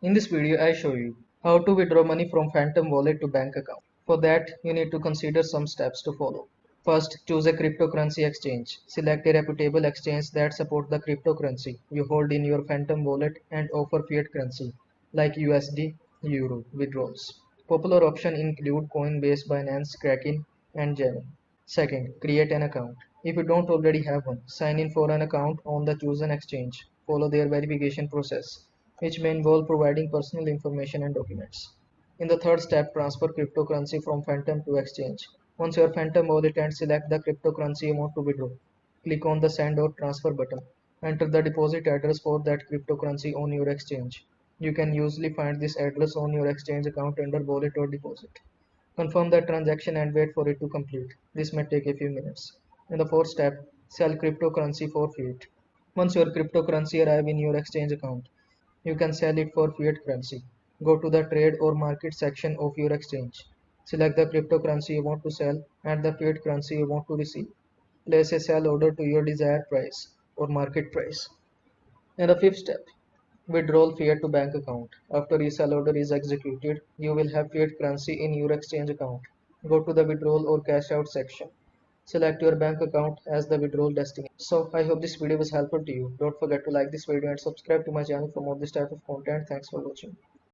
In this video, I show you how to withdraw money from Phantom Wallet to bank account. For that, you need to consider some steps to follow. First, choose a cryptocurrency exchange. Select a reputable exchange that supports the cryptocurrency you hold in your Phantom Wallet and offer fiat currency like USD, Euro withdrawals. Popular options include Coinbase, Binance, Kraken, and Gemini. Second, create an account. If you don't already have one, sign in for an account on the chosen exchange. Follow their verification process, which may involve providing personal information and documents. In the third step, transfer cryptocurrency from Phantom to exchange. Once your Phantom wallet and select the cryptocurrency you want to withdraw, click on the send or transfer button. Enter the deposit address for that cryptocurrency on your exchange. You can usually find this address on your exchange account under wallet or deposit. Confirm the transaction and wait for it to complete. This may take a few minutes. In the fourth step, sell cryptocurrency for fiat. Once your cryptocurrency arrives in your exchange account, you can sell it for fiat currency. Go to the trade or market section of your exchange. Select the cryptocurrency you want to sell and the fiat currency you want to receive. Place a sell order to your desired price or market price. In the fifth step, withdrawal fiat to bank account. After resell order is executed, you will have fiat currency in your exchange account. Go to the withdrawal or cash out section. Select your bank account as the withdrawal destination. So I hope this video was helpful to you. Don't forget to like this video and subscribe to my channel for more this type of content. Thanks for watching.